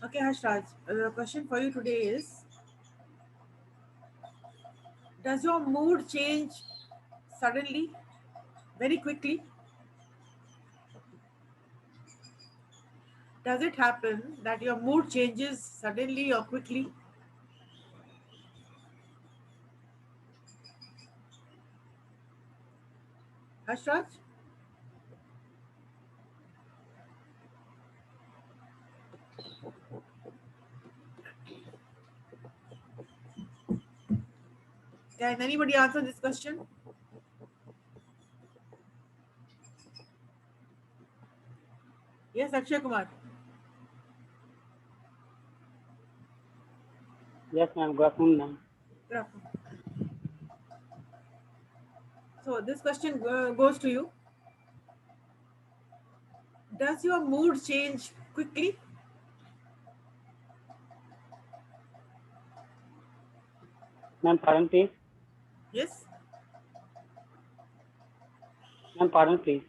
Okay, Hashraj, the question for you today is, does your mood change suddenly, very quickly? Does it happen that your mood changes suddenly or quickly? Hashraj? Can anybody answer this question? Yes, Akshay Kumar. Yes, ma'am. Good afternoon, ma'am. Good afternoon. So this question goes to you. Does your mood change quickly? Ma'am, pardon, please. Yes. Ma'am, pardon, please.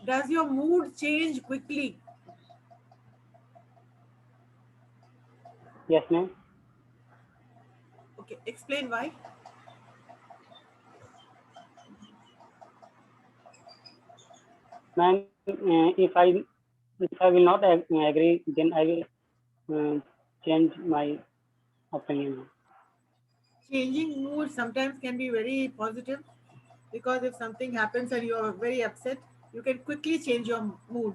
Does your mood change quickly? Yes, ma'am. Okay, explain why. Ma'am, if I will not agree, then I will change my opinion. Changing mood sometimes can be very positive, because if something happens and you are very upset, you can quickly change your mood.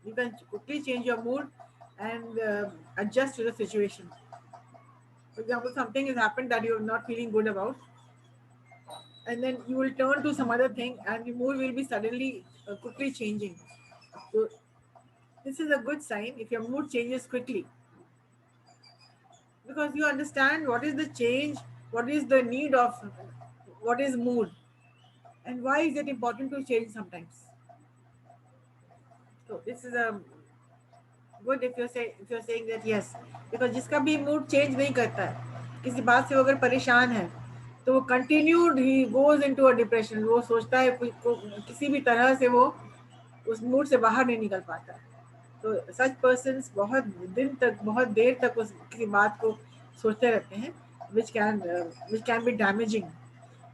You can quickly change your mood and adjust to the situation. For example, something has happened that you're not feeling good about, and then you will turn to some other thing, and your mood will be suddenly quickly changing. So this is a good sign if your mood changes quickly, because you understand what is the change, what is the need of, what is mood, and why is it important to change sometimes. So this is a good, if you're saying that yes, because जिसका भी mood change नहीं करता है, किसी बात से वो अगर परेशान है, तो वो continued he goes into a depression. वो सोचता है किसी भी तरह से वो उस मूड से बाहर नहीं निकल पाता है. तो सच पर्सन्स बहुत दिन तक, बहुत देर तक उस किसी बात को सोचते रहते हैं, विच कैन बी डैमेजिंग.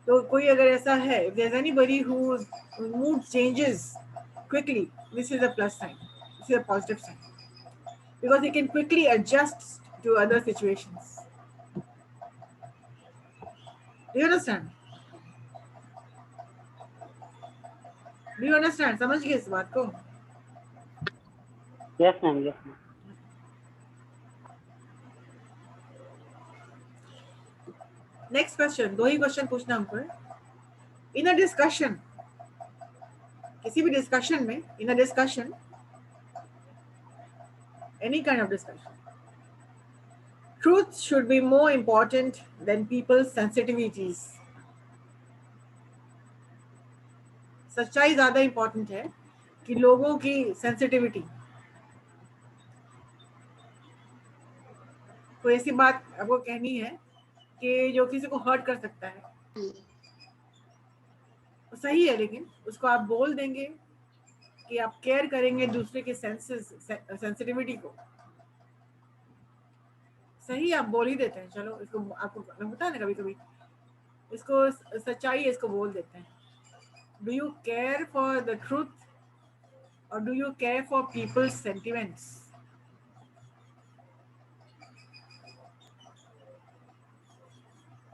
तो कोई अगर ऐसा है, if there's anybody whose mood changes quickly, this is a plus sign, this is a positive sign, because he can quickly adjust to other situations. Do you understand? Do you understand? समझ गए इस बात को? Yes, ma'am. Yes, ma'am. Next question, दो ही question पूछना हमको है. इन a discussion, किसी भी डिस्कशन में, in a discussion, any kind of discussion, truth should be more important than people's sensitivities. सच्चाई ज्यादा इंपॉर्टेंट है कि लोगों की सेंसिटिविटी. कोई ऐसी बात आपको कहनी है कि जो किसी को हर्ट कर सकता है, वो सही है, लेकिन उसको आप बोल देंगे कि आप केयर करेंगे दूसरे के सेंसेस, सेंसिटिविटी को. सही, आप बोल ही देते हैं, चलो इसको, आपको होता है ना कभी कभी, इसको सच्चाई है, इसको बोल देते हैं. Do you care for the truth, और do you care for people's sentiments?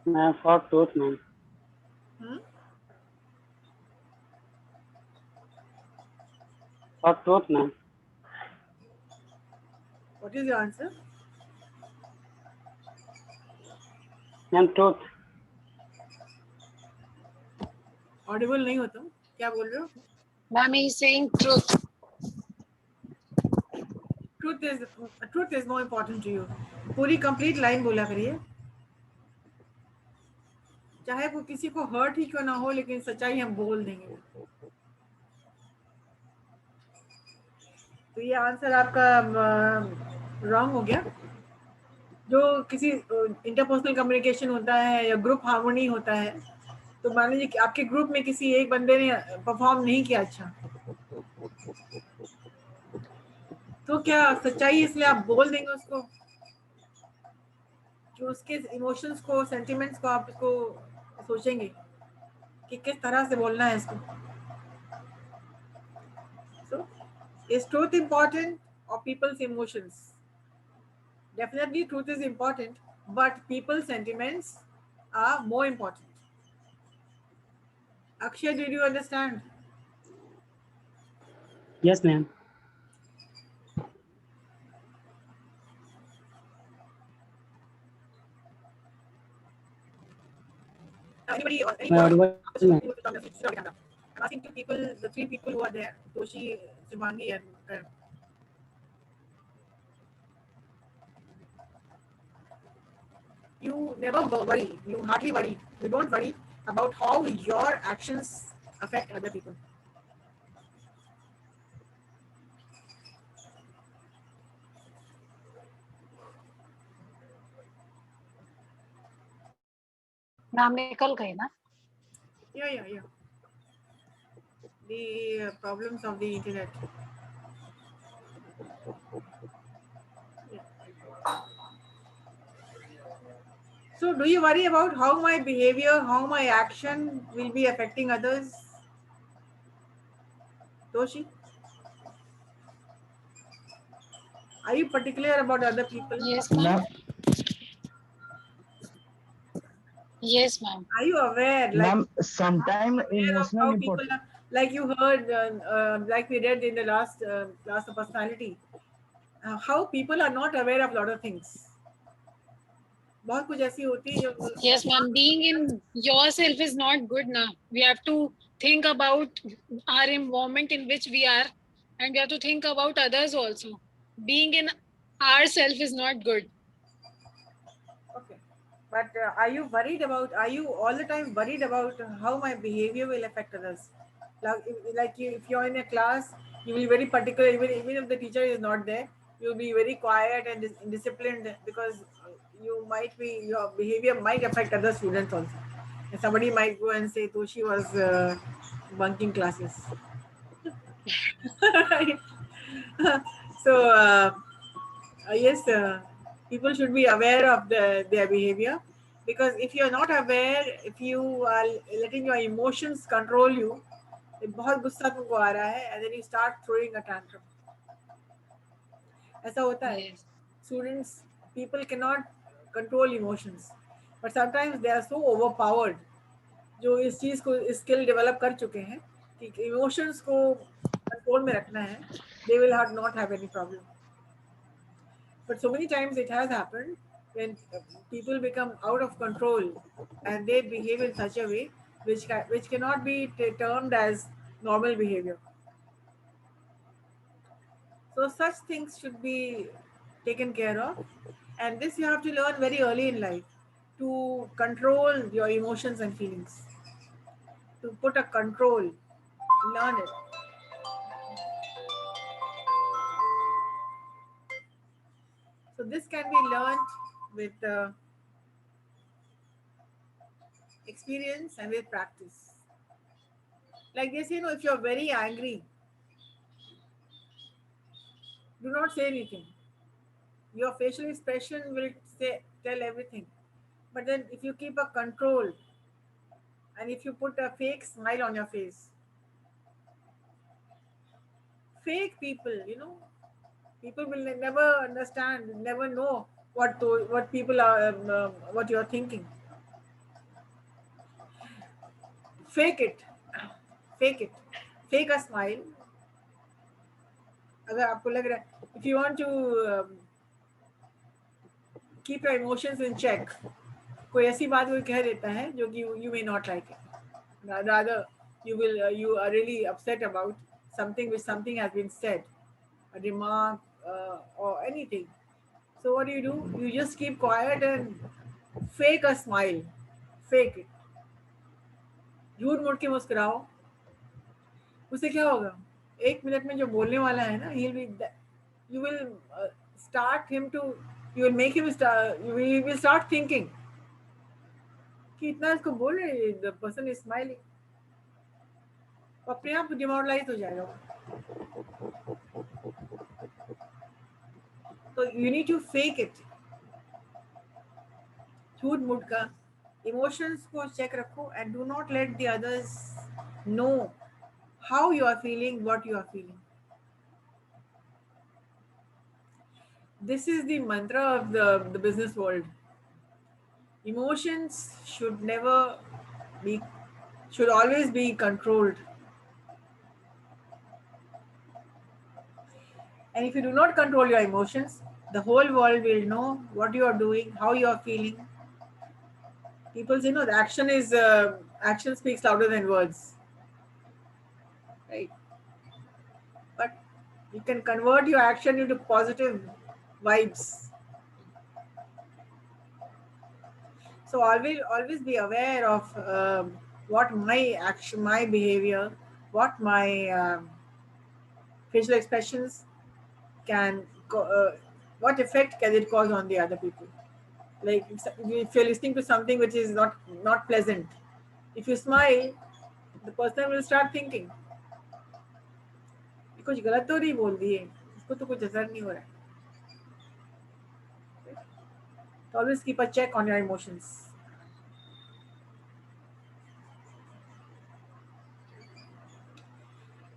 Ma'am, for truth, ma'am. For truth, ma'am. What is your answer? Ma'am, truth. Audible नहीं हो तुम, क्या बोल रहे हो? Ma'am, he's saying truth. Truth is more important to you. पूरी complete line बोला करिए, चाहे वो किसी को हर्ट ही क्यों ना हो, लेकिन सच्चाई हम बोल देंगे. तो ये आंसर आपका रॉन्ग हो गया. जो किसी इंटरपर्सनल कम्युनिकेशन होता है या ग्रुप हार्मोनी होता है, तो मान लीजिए कि आपके ग्रुप में किसी एक बंदे ने परफॉर्म नहीं किया अच्छा, तो वो क्या सच्चाई, इसलिए आप बोल देंगे उसको, जो उसके इमोशंस को, सेंटिमेंट्स को आप इसको सोचेंगे कि किस तरह से बोलना है इसको. So, is truth important or people's emotions? Definitely truth is important, but people's sentiments are more important. Akshay, did you understand? Yes, ma'am. Anybody or My audible, ma'am. I'm asking two people, the three people who are there, Toshi, Shivangi, and Karan. You never worry, you hardly worry, you don't worry about how your actions affect other people. Ma'am निकल गई ना. Yeah. The problems of the internet. So, do you worry about how my behavior, how my action will be affecting others? Toshi, are you particular about other people? Yes, ma'am. Yes, ma'am. Are you aware? Ma'am, sometimes Aware of emotional how import. people are, like you heard, like we read in the last class of personality, how people are not aware of a lot of things. बहुत कुछ ऐसी होती है जो Yes, ma'am. Being in yourself is not good now. We have to think about our environment in which we are, and we have to think about others also. Being in ourself is not good. okay. But are you worried about? Are you all the time worried about how my behavior will affect others? If you're in a class, you will be very particular. Even if the teacher is not there, you'll be very quiet and disciplined because you might be, your behavior might affect other students also. And somebody might go and say, "Toshi was bunking classes." So yes, people should be aware of their behavior, because if you're not aware, if you are letting your emotions control you, बहुत गुस्सा तुमको आ रहा है and then you start throwing a tantrum. ऐसा होता है. Yes. Students, people cannot control emotions, but sometimes they are so overpowered, जो इस चीज को स्किल डेवलप कर चुके हैं कि इमोशंस को कंट्रोल में रखना है, they will not have any problem. But so many times it has happened when people become out of control and they behave in such a way which cannot be termed as normal behavior. So such things should be taken care of, and this you have to learn very early in life, to control your emotions and feelings, to put a control, learn it. So this can be learned with experience and with practice. Like this, if you're very angry, do not say anything. Your facial expression will tell everything. But then if you keep a control and if you put a fake smile on your face, fake people, people will never understand, never know what people are, what you're thinking. Fake it. Fake it. Fake a smile. अगर आपको लग रहा है, if you want to keep your emotions in check, कोई ऐसी बात कोई कह देता है जो कि you may not like it. Rather, you are really upset about something has been said, a remark or anything. So what do? You just keep quiet and fake a smile. Fake it. झूठ मूठ के मुस्कुराओ. उससे क्या होगा? 1 minute में जो बोलने वाला है ना, you will start him to, you will make him start, you will start thinking कि इतना इसको बोल रहे, the person is smiling. अपने आप डिमोरलाइज हो जाएगा. So you need to fake it. झूठ मूठ का इमोशंस को चेक रखो and do not let the others know how you are feeling, what you are feeling. This is the mantra of the business world. Emotions should never be, should always be controlled. And if you do not control your emotions, the whole world will know what you are doing, how you are feeling. People say, no, the action speaks louder than words. Right? But you can convert your action into positive vibes. So always be aware of what my action, my behavior, what my facial expressions can, what effect can it cause on the other people. Like if you're listening to something which is not pleasant, if you smile, the person will start thinking, ये कुछ गलत तो नहीं बोल दिए, इसको तो कुछ असर नहीं हो रहा है. So always keep a check on your emotions.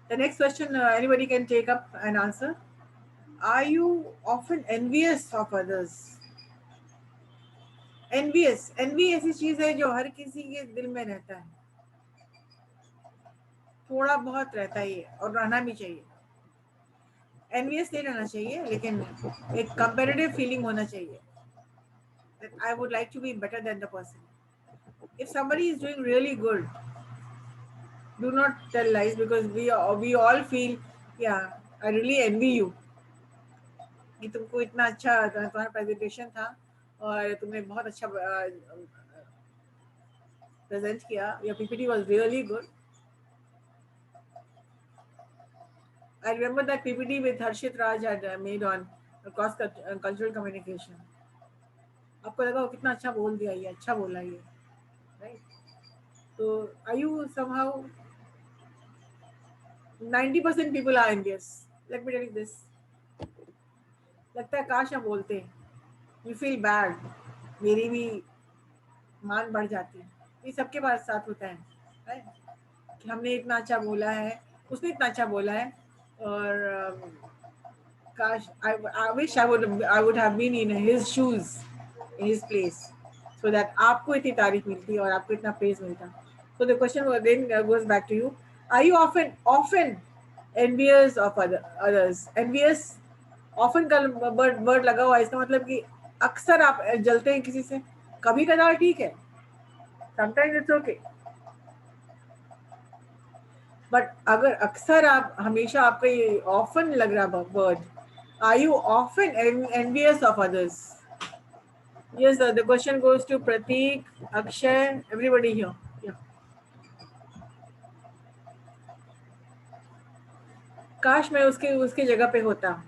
The next question anybody can take up and answer. Are you often envious of others? envy ऐसी चीज है जो हर किसी के दिल में रहता है, थोड़ा बहुत रहता ही है और रहना भी चाहिए. एनवियस नहीं रहना चाहिए, लेकिन एक कंपैरेटिव फीलिंग होना चाहिए that I would like to be better than the person. If somebody is doing really good, do not tell lies, because we all feel, yeah, I really envy you कि तुमको इतना अच्छा तुम्हारा presentation था और तुमने बहुत अच्छा प्रेजेंट किया, your PPT was really good. I remember that PPT with Harshit Raj had made on cross cultural communication. आपको लगा वो कितना अच्छा बोल दिया, ये अच्छा बोला ये, right? So are you somehow 90% people are envious. Let me tell you this. लगता है काश हम बोलते हैं. You feel bad. मेरी भी मान बढ़ जाती है. ये सबके पास साथ होता है, right? कि हमने इतना अच्छा बोला है, उसने इतना अच्छा बोला है, और काश I wish I would have been in his shoes, in his place, so that आपको इतनी तारीफ मिलती और आपको इतना praise मिलता. So the question again goes back to you. Are you often envious of others? Envious often का word लगा हुआ है, इसका मतलब कि अक्सर आप जलते हैं किसी से. कभी कदार ठीक है, sometimes it's okay. बट अगर अक्सर आप हमेशा आपका ये ऑफन लग रहा word, are you often envious of others? Yes, the question goes to Prateek, Akshay, everybody here. काश मैं उसके जगह पे होता.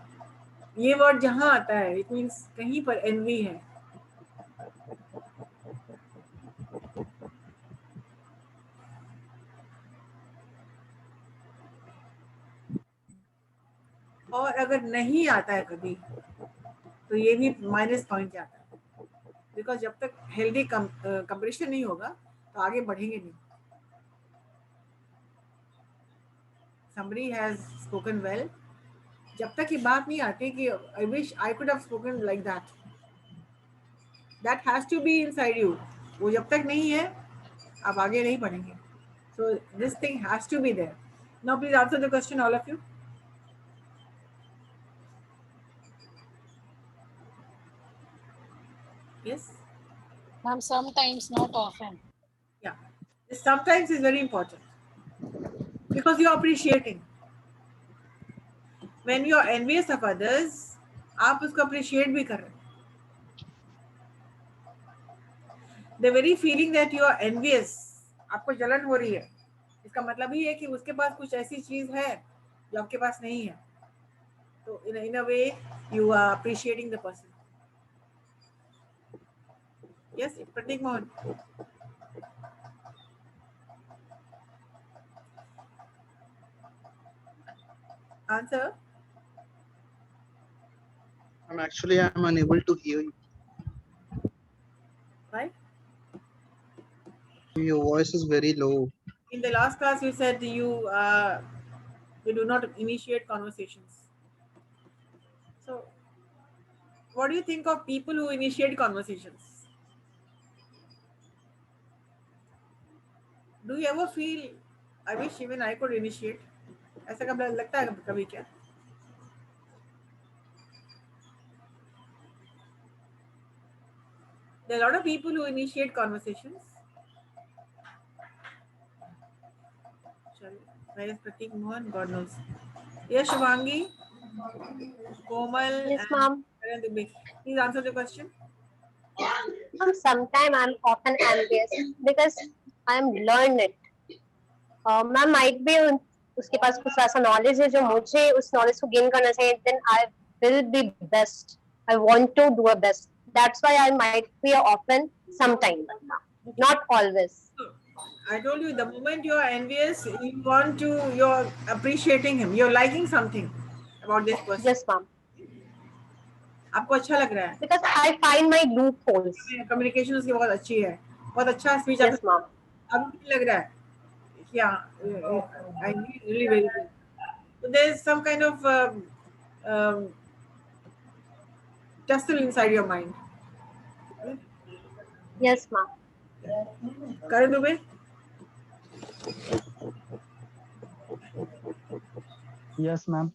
ये वर्ड जहां आता है इट मीन्स कहीं पर एनवी है. और अगर नहीं आता है कभी, तो ये भी माइनस पॉइंट जाता है, बिकॉज जब तक हेल्दी कंपटीशन नहीं होगा तो आगे बढ़ेंगे नहीं. Somebody has spoken well. जब तक ये बात नहीं आती कि I wish I could have spoken like that, that has to be inside you. वो जब तक नहीं है आप आगे नहीं बढ़ेंगे. So this thing has to be there. Now please answer the question, all of you. Yes. Ma'am, sometimes, not often. Yeah. This sometimes is very important because you are appreciating. When you are envious of others, आप उसको appreciate भी कर रहे हैं. The very feeling that you are envious, आपको जलन हो रही है, इसका मतलब ही है कि उसके पास कुछ ऐसी चीज है जो आपके पास नहीं है. तो in a way you are appreciating the person. Yes, Pratik Mohan. Answer. I'm unable to hear you. Right? Your voice is very low. In the last class, you said you do not initiate conversations. So, what do you think of people who initiate conversations? Do you ever feel, I wish even I could initiate? ऐसा कब लगता है कभी क्या? There are a lot of people who initiate conversations. Where is Pratik Mohan? God knows. Yes, Shivangi, Komal, Yes, and ma'am. Karan Dubey. Please answer the question. Sometimes I'm often envious because I'm learned it. Ma'am might be उसके पास कुछ ऐसा knowledge है जो मुझे उस knowledge को gain करना चाहिए. Then I will be best. I want to do a best. That's why I might be often sometime, not always. I told you the moment you're envious, you're appreciating him, you're liking something about this person. Yes, ma'am. आपको अच्छा लग रहा है. Because I find my loopholes. Communication उसकी बहुत अच्छी है, बहुत अच्छा speech. Yes, ma'am. अब मुझे लग रहा है, yeah, I really very good. So there's some kind of tussle inside your mind. Yes, ma'am. Karan Dubey? Yes, ma'am.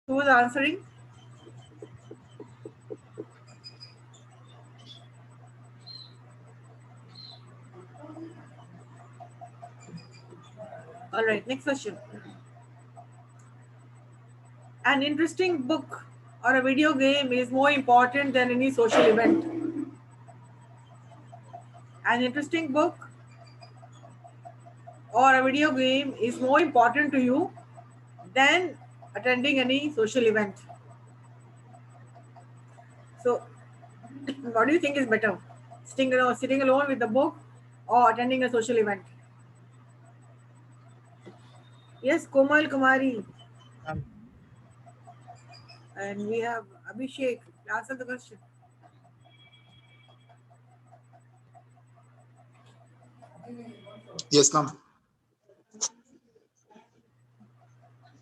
Who was answering? All right, next question. An interesting book or a video game is more important than any social event. An interesting book or a video game is more important to you than attending any social event. So, what do you think is better? Sitting alone with the book or attending a social event? Yes, Komal Kumari. And we have Abhishek. Answer the question. Yes, ma'am.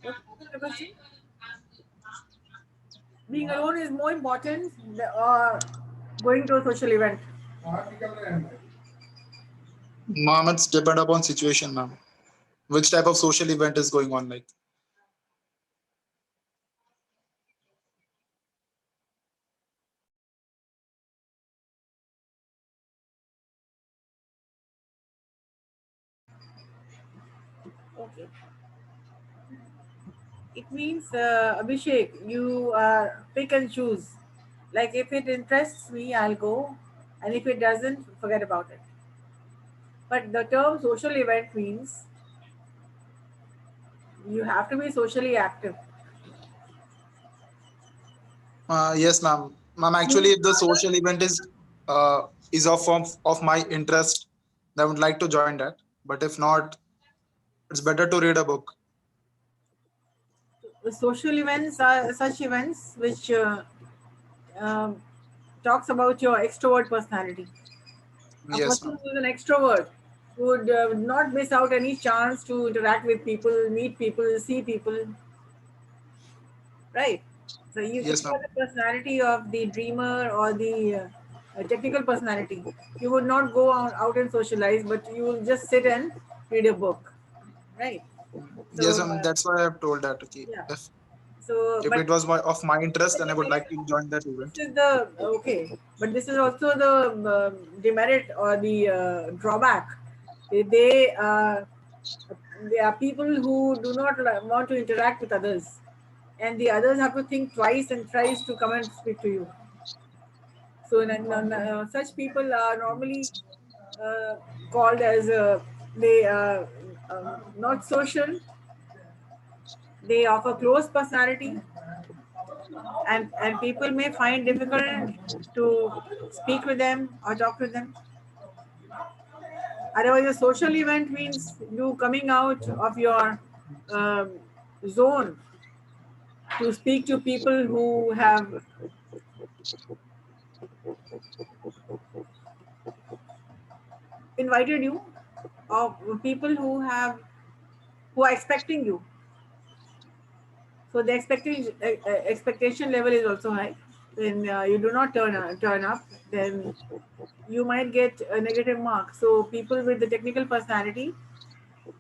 What's the question? Being alone is more important or going to a social event? Ma'am, it's depend upon situation, ma'am. Which type of social event is going on, like? Okay. It means, Abhishek, you pick and choose. Like if it interests me, I'll go. And if it doesn't, forget about it. But the term social event means you have to be socially active. Yes, ma'am. Ma'am, actually, if the social event is of my interest, I would like to join that. But if not, it's better to read a book. The social events are such events which um, talks about your extrovert personality. A Yes, person ma'am. who is an extrovert would not miss out any chance to interact with people, meet people, see people. Right. So you Yes, think about ma'am. the personality of the dreamer or the technical personality. You would not go out and socialize, but you will just sit and read a book. Right. Yes, So ma'am. That's why I have told that. Okay. yeah. If So if but it was of my interest, then I would like to join that event. this is the okay, but this is also the demerit or the drawback. They are people who do not want to interact with others, and the others have to think twice and thrice to come and speak to you. So such people are normally called as they not social. They offer closed personality, and people may find difficult to speak with them or talk to them. Otherwise, a social event means you coming out of your um, zone to speak to people who have invited you, or people who are expecting you. So the expectation level is also high. When you do not turn up, then you might get a negative mark. So people with the technical personality,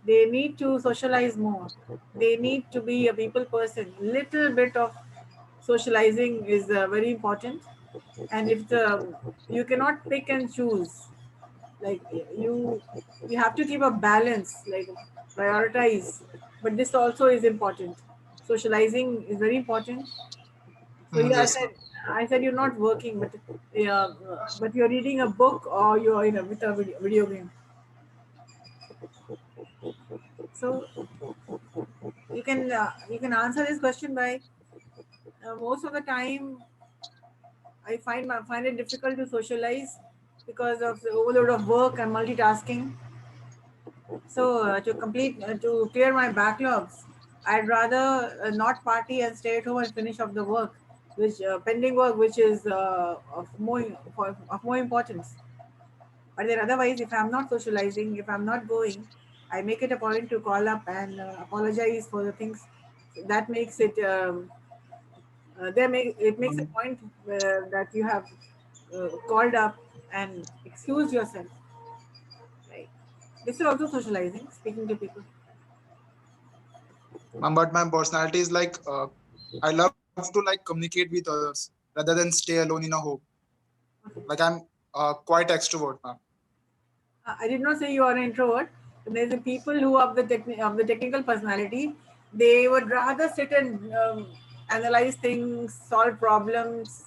they need to socialize more. They need to be a people person. Little bit of socializing is very important. And if you cannot pick and choose, like you have to keep a balance, like prioritize. But this also is important. Socializing is very important. So yeah, Yes, ma'am. I said you're not working, but yeah, but you're reading a book or you're in with a video game. So you can answer this question by most of the time I find it difficult to socialize because of the overload of work and multitasking. So to clear my backlogs, I'd rather not party and stay at home and finish off the work, which pending work, which is of more importance. But then otherwise, if I'm not socializing, if I'm not going, I make it a point to call up and apologize for the things. That makes it it makes a point that you have called up and excused yourself. Right. This is also socializing, speaking to people. Ma'am, but my personality is like I love to like communicate with others rather than stay alone in a home. Like I'm quite extrovert, ma'am. I did not say you are an introvert. There's the people who have of the technical personality. They would rather sit and analyze things, solve problems,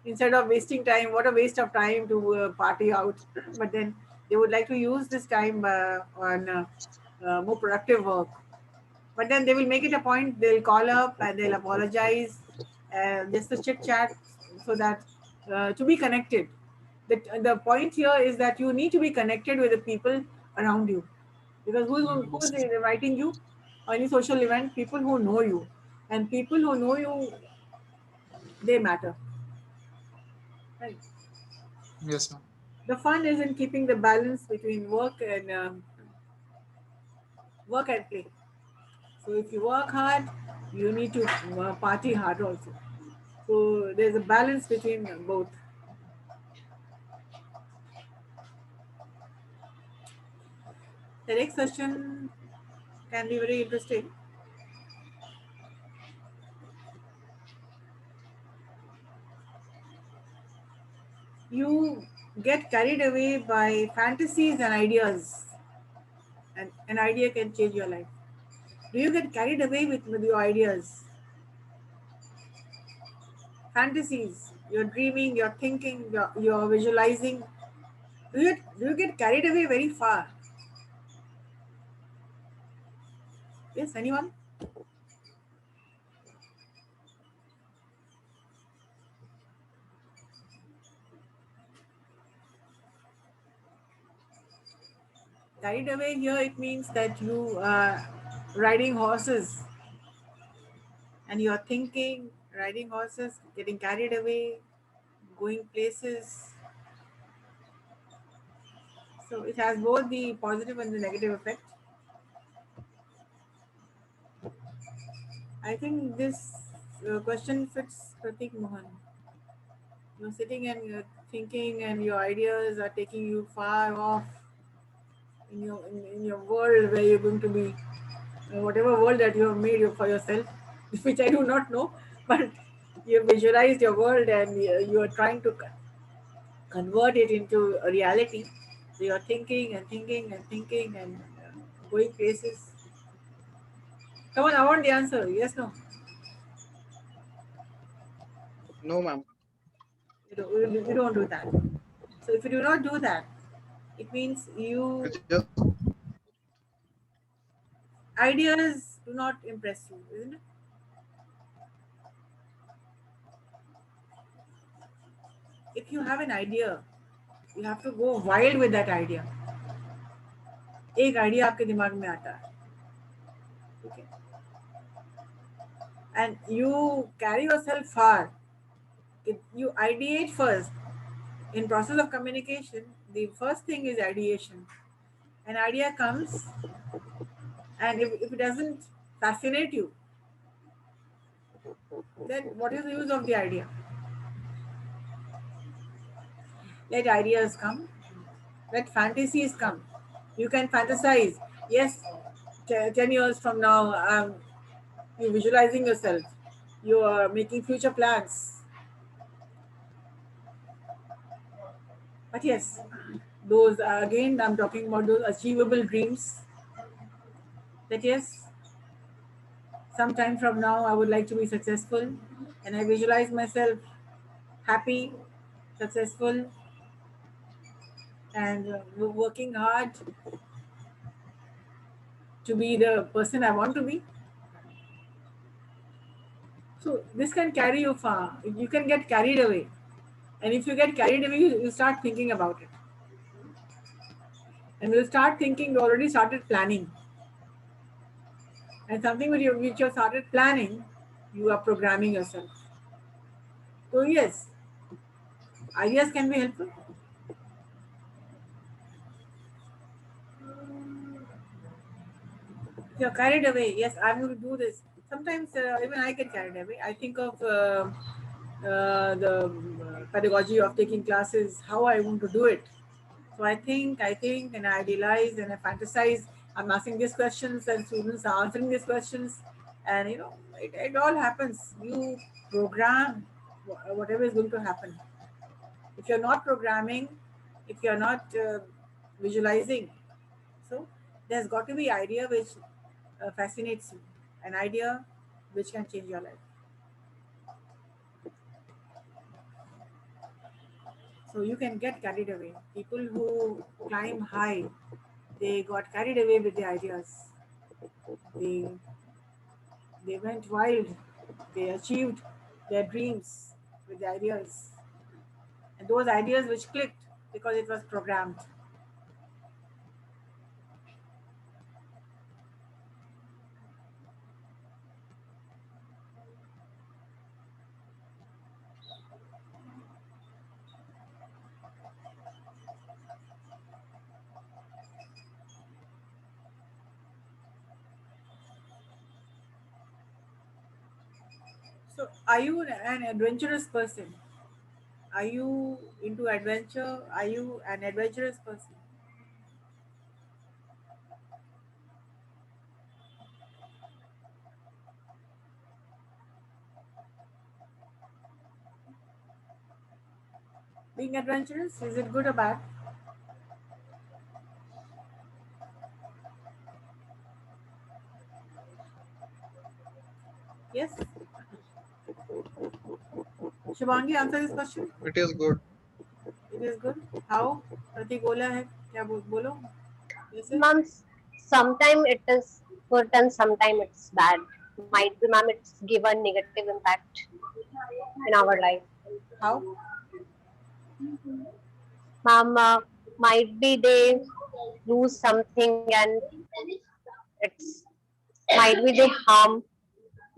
instead of wasting time. What a waste of time to party out. But then they would like to use this time on more productive work. But then they will make it a point. They'll call up and they'll apologize, just a chit chat, so that to be connected. The point here is that you need to be connected with the people around you, because who's inviting you on any social event? People who know you, and people who know you, they matter, right? Yes, ma'am. The fun is in keeping the balance between work and play. So if you work hard, you need to party hard also. So there's a balance between both. The next question can be very interesting. You get carried away by fantasies and ideas, and an idea can change your life. Do you get carried away with your ideas? Fantasies, you're dreaming, you're thinking, you're visualizing. Do you get carried away very far? Yes, anyone? Carried away here, it means that you are riding horses and you're thinking, riding horses, getting carried away, going places. So it has both the positive and the negative effect. I think this question fits Pratik Mohan. You're sitting and you're thinking, and your ideas are taking you far off in your world where you're going to be, whatever world that you have made for yourself, which I do not know, but you visualized your world and you are trying to convert it into a reality. So you're thinking and thinking and thinking and going places. Come on, I want the answer. Yes, no. No, ma'am. You don't do that. So if you do not do that, it means you Just ideas do not impress you, isn't it? If you have an idea, you have to go wild with that idea. एक idea आपके दिमाग में आता है, ठीक है, and you carry yourself far. You ideate first. In process of communication, the first thing is ideation. An idea comes, and if it doesn't fascinate you, then what is the use of the idea? Let ideas come, let fantasies come. You can fantasize. Yes, 10 years from now, you're visualizing yourself. You are making future plans. But yes, those again, I'm talking about those achievable dreams. That yes, sometime from now, I would like to be successful, and I visualize myself happy, successful, and working hard to be the person I want to be. So this can carry you far. You can get carried away. And if you get carried away, you start thinking about it. And you start thinking, you already started planning. And something which you started planning, you are programming yourself. So yes, ideas can be helpful. You're carried away. Yes, I'm going to do this. Sometimes even I get carried away. I think of the pedagogy of taking classes, how I want to do it. So I think, and I idealize and I fantasize. I'm asking these questions, and students are answering these questions, and it all happens. You program whatever is going to happen. If you're not programming, if you're not visualizing, so there's got to be idea which fascinates you, an idea which can change your life. So you can get carried away. People who climb high, they got carried away with the ideas. They went wild. They achieved their dreams with the ideas. And those ideas which clicked because it was programmed. So are you an adventurous person? Are you into adventure? Are you an adventurous person? Being adventurous, is it good or bad? Yes. Shubhangi, answer this question. it is good. It is good. How? Pratik बोला है क्या बोलो? Yes. Ma'am, sometimes it is good and sometimes it's bad. Might be, ma'am, it's given negative impact in our life. How? Ma'am, might be they lose something and it's might be they harm.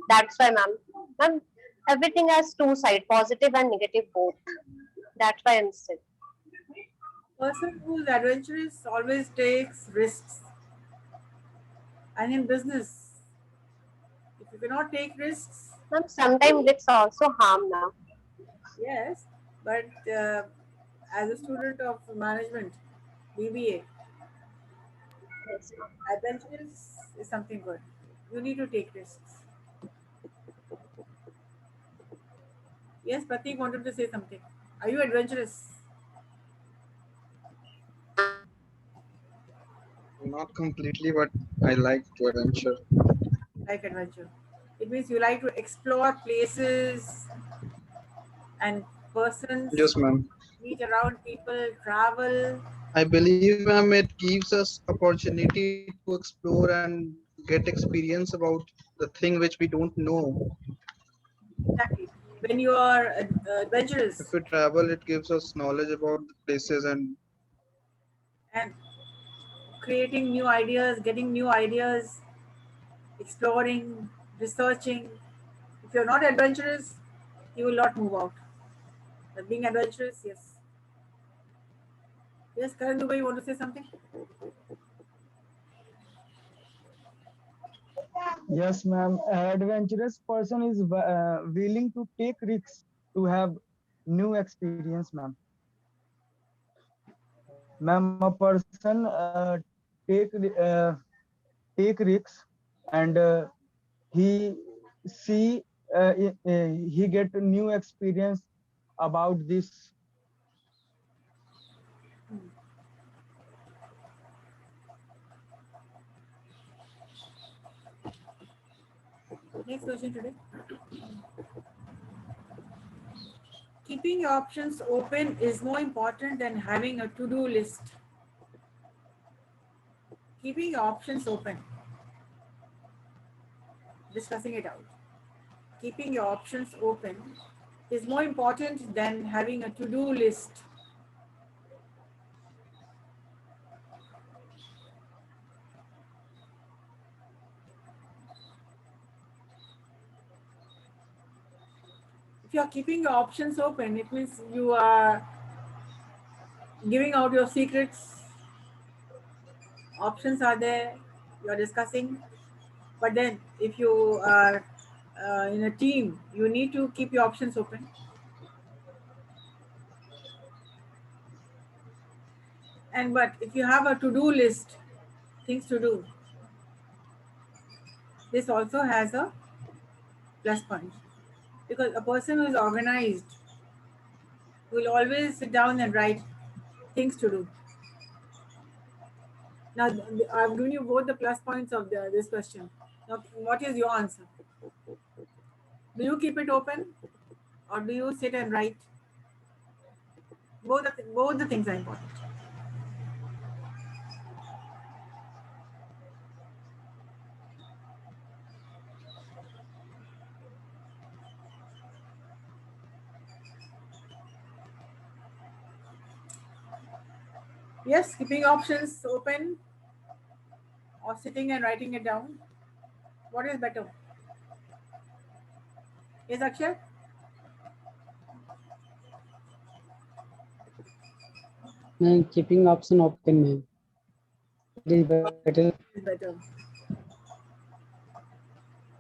That's why, ma'am. Ma'am, everything has two sides, positive and negative both. That's why I'm saying. Person who's adventurous always takes risks. And in business, if you cannot take risks, Ma'am, sometimes it's also harm now. yes, but as a student of management, BBA, Yes, ma'am. adventurous is something good. You need to take risks. Yes, Pratik wanted to say something. Are you adventurous? Not completely, but I like to adventure. Like adventure. It means you like to explore places and persons, Yes, ma'am. meet around people, travel. I believe, ma'am, it gives us opportunity to explore and get experience about the thing which we don't know. Exactly. When you are If adventurous we travel, it gives us knowledge about the places and and creating new ideas, getting new ideas, exploring, researching. If you're not adventurous, you will not move out. But being adventurous, yes. Yes, Karan Dubai, you want to say something? Yes, ma'am. Adventurous person is willing to take risks to have new experience, ma'am. Ma'am, a person take take risks and he see he get new experience about this. Next question today. Keeping your options open is more important than having a to-do list. Keeping your options open. Discussing it out. Keeping your options open is more important than having a to-do list. If you are keeping your options open, it means you are giving out your secrets. Options are there, you are discussing. But then, if you are in a team, you need to keep your options open. And but if you have a to-do list, things to do, this also has a plus point, because a person who is organized will always sit down and write things to do. Now, I've given you both the plus points of this question. Now, what is your answer? Do you keep it open, or do you sit and write? Both the things are important. Yes, keeping options open or sitting and writing it down. What is better? Yes, Akshay? Man, keeping option open, man. It is better. Is better.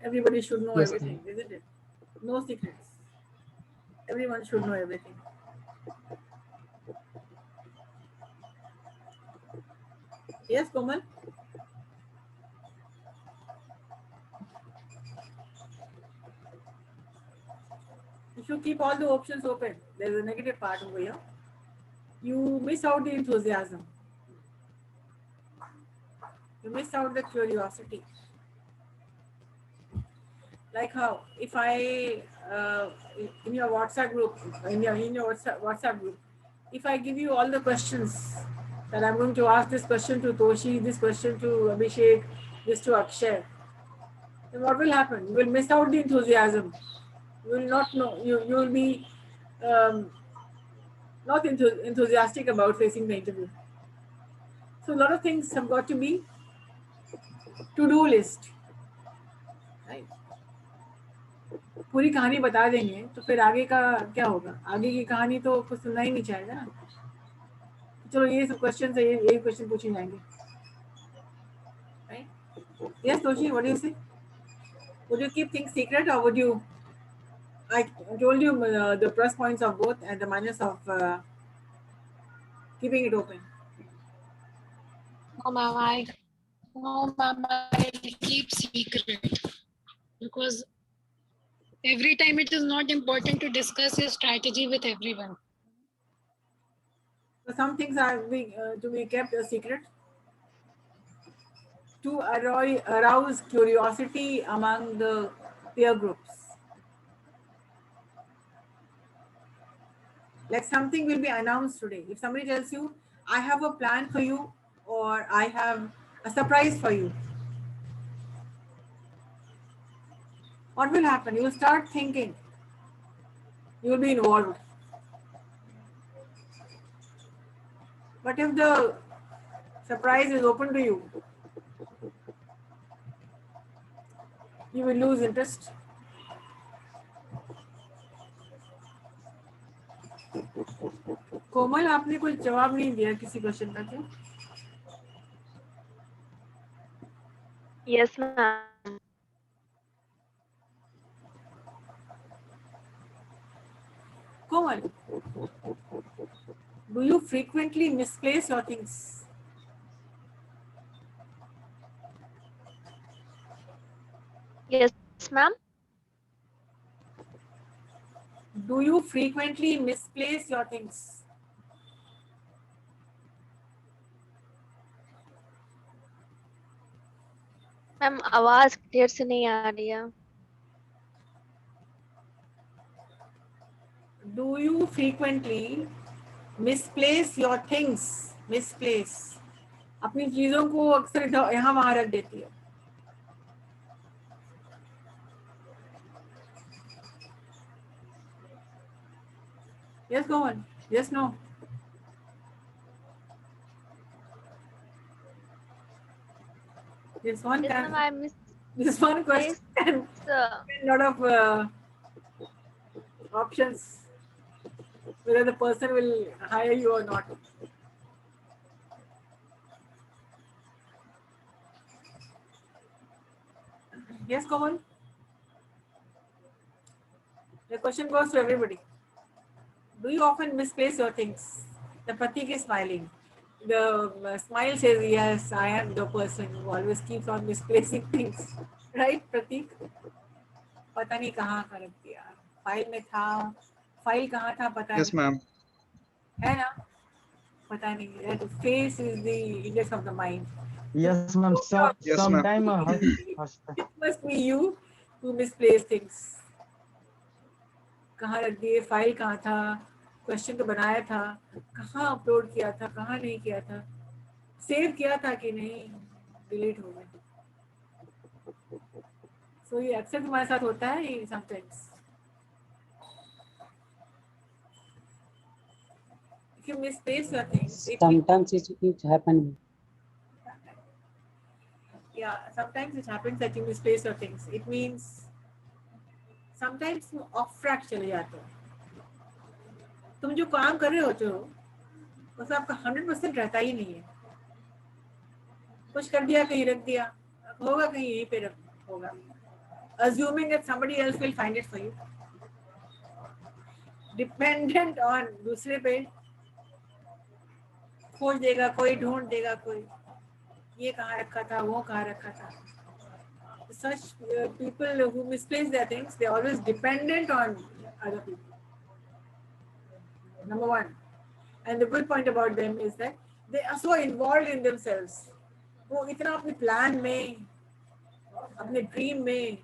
Everybody should know Yes, everything, isn't it? No secrets. Everyone should know everything. Yes, Komal? If you keep all the options open, there's a negative part over here. You miss out the enthusiasm. You miss out the curiosity. Like how if I in your WhatsApp group, in your WhatsApp group, if I give you all the questions that I'm going to ask, this question to Toshi, this question to Abhishek, this to Akshay, then what will happen? You will miss out the enthusiasm. You will not know. You will be not enthusiastic about facing the interview. So a lot of things have got to be to-do list. Right? पूरी कहानी बता देंगे तो फिर आगे का क्या होगा? आगे की कहानी तो कुछ सुनना ही नहीं चाहेगा ना. चलो ये सब क्वेश्चन है, ये क्वेश्चन पूछे जाएंगे. Right? Yes, Toshi, what do you say? Would you keep things secret, or would you? I told you the plus points of both and the minus of keeping it open. No, ma'am, I keep secret because every time it is not important to discuss your strategy with everyone. So some things are to be kept a secret to arouse curiosity among the peer groups. Like something will be announced today. If somebody tells you, I have a plan for you, or I have a surprise for you, what will happen? You will start thinking, you will be involved. But if the surprise is open to you, you will lose interest. कोमल, आपने कोई जवाब नहीं दिया किसी question का क्या? Yes, ma'am. Komal, do you frequently misplace your things? Yes, ma'am. Do you frequently misplace your things? Ma'am आवाज clear से नहीं आ रही है. Do you frequently misplace your things? Misplace. अपनी चीजों को अक्सर यहाँ वहां रख देती है. Yes, go on. Yes, no. This one Yes, can. ma'am. I miss This one question. uh, A lot of options. Whether the person will hire you or not. Yes, Komal. The question goes to everybody. Do you often misplace your things? The Pratik is smiling. The smile says, yes, I am the person who always keeps on misplacing things. Right, Pratik? पता नहीं कहाँ कर रख दिया. File में था. File कहाँ था पता Yes, नहीं. ma'am. है ना? पता नहीं. That face is the index of the mind. Yes, ma'am. Yes, ma'am. Sometime It must be you who misplace things. कहाँ रख दिए, फाइल कहाँ था, क्वेश्चन तो बनाया था, कहाँ अपलोड किया था, कहाँ नहीं किया था, सेव किया था कि नहीं, डिलीट हो गया. सो ये अक्सर तुम्हारे साथ होता है sometimes. If you misplace your things, Sometimes it's happening. Yeah, sometimes it happens that you misplace your things. It means sometimes तुम off track चले जाते हो. तुम जो काम कर रहे होते हो उसमें आपका 100% रहता ही नहीं है. कुछ कर दिया, कहीं रख दिया, होगा कहीं यहीं पे होगा. Assuming that somebody else will find it for you. Dependent on दूसरे पे, खोज देगा कोई, ढूंढ देगा कोई, ये कहाँ रखा था, वो कहाँ रखा था. Such people who misplace their things, they are always dependent on other people. Number one. And the good point about them is that they are so involved in themselves. वो इतना अपने प्लान में, अपने ड्रीम में,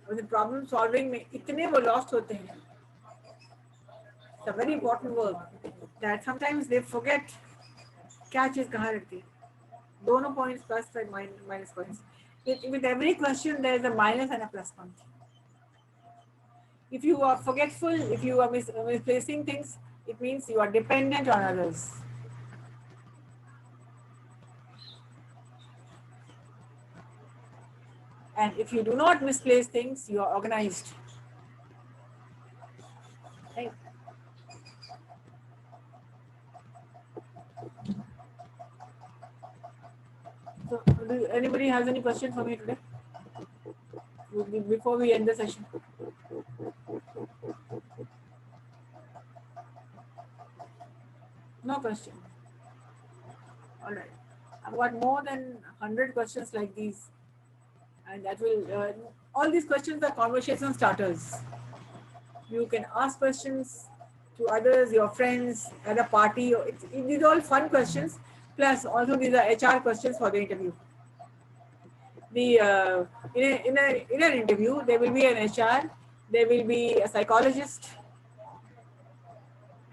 अपने problem solving में इतने वो लॉस्ट होते हैं. It's a very important work that sometimes they forget क्या चीज कहाँ रखती है. दोनों points plus and minus points. With every question there is a minus and a plus point. If you are forgetful, if you are misplacing things, it means you are dependent on others. And if you do not misplace things, you are organized. Right? So, anybody has any question for me today? Before we end the session. No question. All right. I've got more than 100 questions like these. And that will, all these questions are conversation starters. You can ask questions to others, your friends, at a party. These are all fun questions. Plus, also these are HR questions for the interview. In an interview, there will be an HR, there will be a psychologist,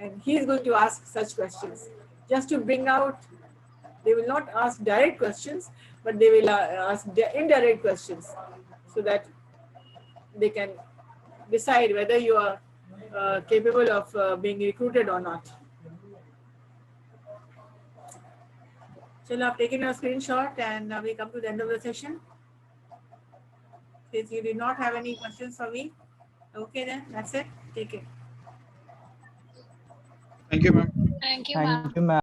and he is going to ask such questions just to bring out. They will not ask direct questions, but they will ask indirect questions so that they can decide whether you are capable of being recruited or not. Chalo, I've taken your screenshot and we come to the end of the session. Since you did not have any questions for me, okay then, that's it. Take care. Thank you, ma'am. Thank you, ma'am. Thank you, ma'am.